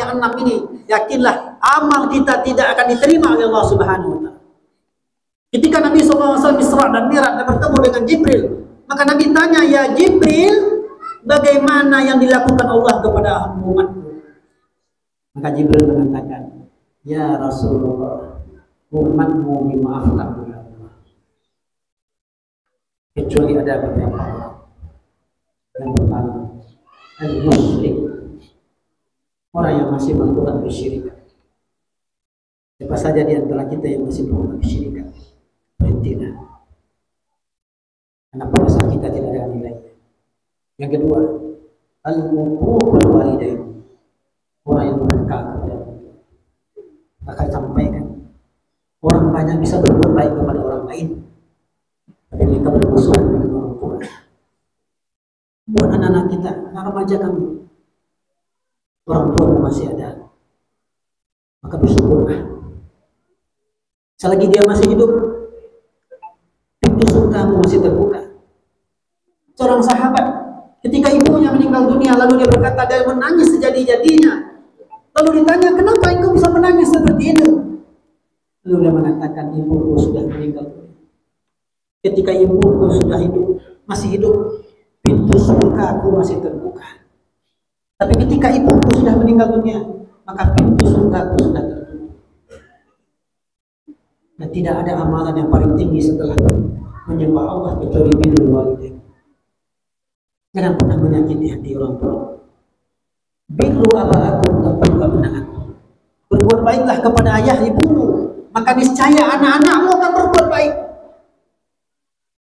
yang 6 ini, yakinlah amal kita tidak akan diterima oleh Allah Subhanahu wa taala. Ketika Nabi SAW Isra dan Mi'raj dan bertemu dengan Jibril, maka Nabi tanya, "Ya Jibril, bagaimana yang dilakukan Allah kepada umatku?" Maka Jibril mengatakan, "Ya Rasulullah, umatmu dimaafkan oleh Allah, kecuali ada beberapa orang. Yang pertama, al-musyrik, orang yang masih melakukan kesyirikan. Siapa saja di antara kita yang masih melakukan kesyirikan, berhentilah, karena puasa kita tidak ada nilai. Yang kedua, al-uququl walidain, orang yang durhaka kepada Allah. Akan sampaikan, orang banyak bisa berbuat baik kepada orang lain, tapi mereka bermusuhan dengan orang tua. Buat anak-anak kita, anak remaja kami, orang tua masih ada, maka bersyukurlah. Selagi dia masih hidup, pintu surgamu masih terbuka. Seorang sahabat, ketika ibunya meninggal dunia, lalu dia berkata, dia menangis sejadi-jadinya. Lalu ditanya, "Kenapa engkau bisa menangis seperti itu?" Lalu dia mengatakan, "Ibuku sudah meninggal dunia. Ketika ibuku sudah hidup, masih hidup, pintu surgaku masih terbuka. Tapi ketika ibuku sudah meninggal dunia, maka pintu surgaku sudah tertutup. Dan tidak ada amalan yang paling tinggi setelah menyembah Allah kecuali birrul walidain." Jangan pernah menyakiti hati orang tua. Birru abaakum tabirru abnaakum. Berbuat baiklah kepada ayah ibumu, maka niscaya anak-anakmu akan berbuat baik.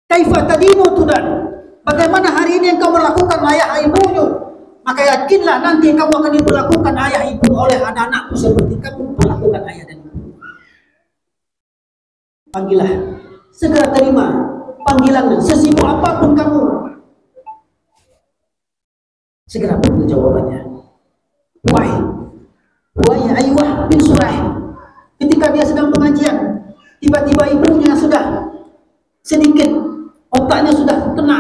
Kaifa tadinu tudan. Bagaimana hari ini engkau melakukan ayah ibumu, maka yakinlah nanti kamu akan diperlakukan ayah ibu oleh anak-anakmu seperti kamu melakukan ayah dan ibu. Panggillah, segera terima panggilan, sesibuk apapun kamu, segera beri jawabannya. Wahai Aywah bin Surah, ketika dia sedang pengajian, tiba-tiba ibunya sudah sedikit otaknya sudah kena.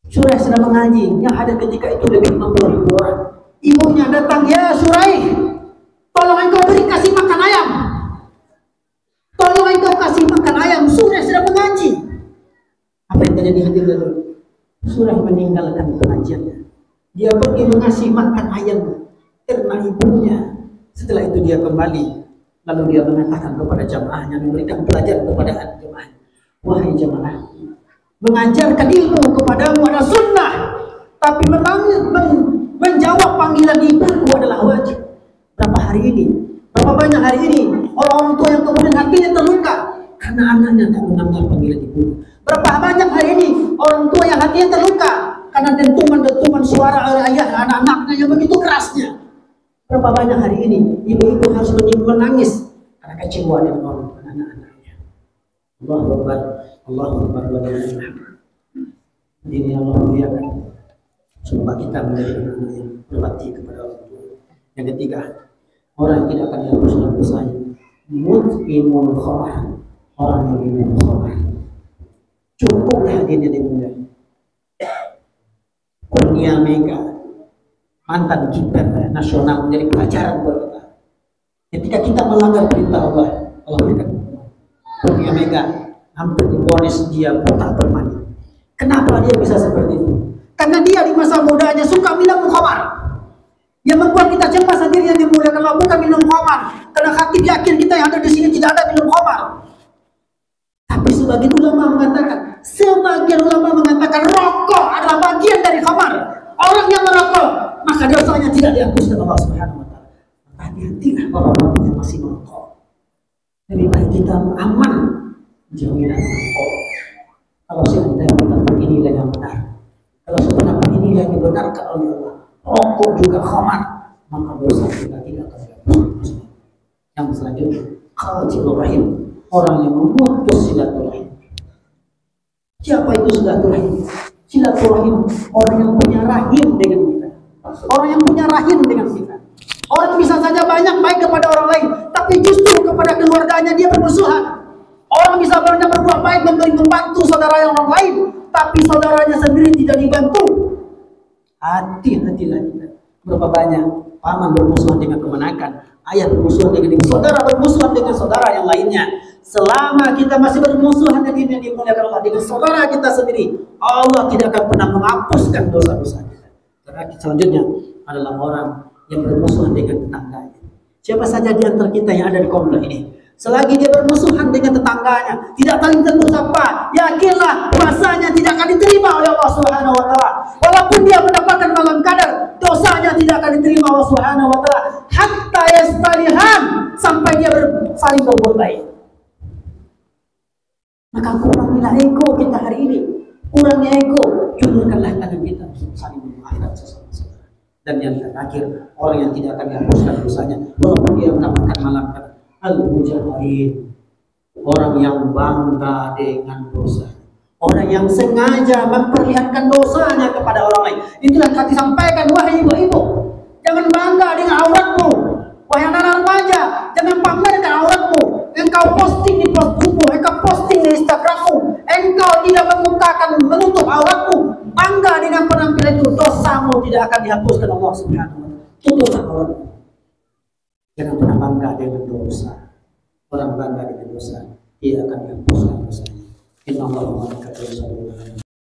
Surah sedang mengaji, yang ada ketika itu lebih 60.000 orang. Ibunya datang, "Ya Surah, tolong engkau beri kasih makan ayam. Tolong engkau kasih makan ayam. Surah sedang mengaji." Apa yang terjadi hati dulu? Surah meninggalkan pengajiannya. Dia pergi mengasih makan ayam karena ibunya. Setelah itu dia kembali, lalu dia mengatakan kepada jamaahnya, memberikan pelajaran kepada jamaah, "Wahai jamaah, mengajarkan ilmu kepadamu adalah sunnah, tapi menjawab panggilan ibuku adalah wajib." Berapa hari ini, berapa banyak hari ini orang-orang tua yang kemudian hatinya terluka karena anaknya tak mendengar panggilan ibu. Berapa banyak hari ini orang tua yang hatinya terluka karena dentuman-dentuman suara ayah anak-anaknya yang begitu kerasnya. Berapa banyak hari ini ibu-ibu harus menangis karena kecewa dengan orang tua anak-anaknya. Allahu Akbar, Allahu Akbar, walillahil hamd. Ini Allah muliakan. Semoga kita menjadi anak-anak yang berbakti kepada orang tua. Yang ketiga, orang yang tidak akan dihapuskan dosanya, mut'imul khamar, orang yang minum khamar. Cukup hadirnya di dunia. Kurnia Mega, mantan kiper nasional, menjadi pelajaran buat kita. Ketika kita melanggar perintah Allah, Allah berikan. Kurnia Mega hampir divonis dia buta bermandi. Kenapa dia bisa seperti itu? Karena dia di masa mudanya suka minum khamar. Yang membuat kita cemas sendiri yang dimuliakan Allah bukan minum khamar. Karena hakim yakin kita yang ada di sini tidak ada minum khamar. Tapi sebagian ulama mengatakan rokok adalah bagian dari khamar. Orang yang merokok, maka dosanya tidak dihapuskan Allah Subhanahu wa taala. Hati-hatilah orang-orang yang masih merokok. Lebih baik kita aman jauhi dari rokok. Kalau seandainya pendapat inilah yang benar, kalau pendapat inilah yang dibenarkan oleh Allah, rokok juga khamar, maka dosa kita tidak akan dihapuskan. Yang selanjutnya, qatilur rahim, orang yang memutus silaturahim. Siapa itu silaturahim? Silaturahim, orang yang punya rahim dengan kita. Orang yang punya rahim dengan kita. Orang bisa saja banyak baik kepada orang lain, tapi justru kepada keluarganya dia bermusuhan. Orang bisa banyak berbuat baik, membantu saudara yang orang lain, tapi saudaranya sendiri tidak dibantu. Hati-hatilah kita. Berapa banyak paman bermusuhan dengan kemenakan, ayah bermusuhan dengan ibu, saudara bermusuhan dengan saudara yang lainnya. Selama kita masih bermusuhan dengan yang dimuliakan Allah, dengan saudara kita sendiri, Allah tidak akan pernah menghapuskan dosa-dosa kita. Karena selanjutnya adalah orang yang bermusuhan dengan tetangganya. Siapa saja di antara kita yang ada di komplek ini, selagi dia bermusuhan dengan tetangganya, tidak saling tegur sapa, yakinlah bahasanya tidak akan diterima oleh Allah Subhanahu wa taala. Walaupun dia mendapatkan malam qadar, dosanya tidak akan diterima Allah Subhanahu wa taala hatta yastalihan, sampai dia saling berbuat baik. Maka kuranglah ego kita hari ini. Kurangnya ego, jumlahkanlah tangan kita untuk saling memaafkan sesama saudara. Dan yang terakhir, orang yang tidak akan dihapuskan dosanya walaupun dia mendapatkan malam qadar, al-mujahidin, orang yang bangga dengan dosa, orang yang sengaja memperlihatkan dosanya kepada orang lain. Itulah yang kami sampaikan, wahai ibu-ibu, jangan bangga dengan auratmu. Wahai anak remaja, jangan pamerkan auratmu. Engkau posting di Facebookmu, engkau posting di Instagrammu, engkau tidak menutup auratmu, bangga dengan penampilan itu, dosamu tidak akan dihapuskan Allah Subhanahu wa taala. Tutuplah auratmu. Jangan pernah bangga dengan dosa. Orang bangga dengan dosa, dia akan dihapuskan dosanya. Inna Allah wa malaikatahu yusholluna 'alan nabi.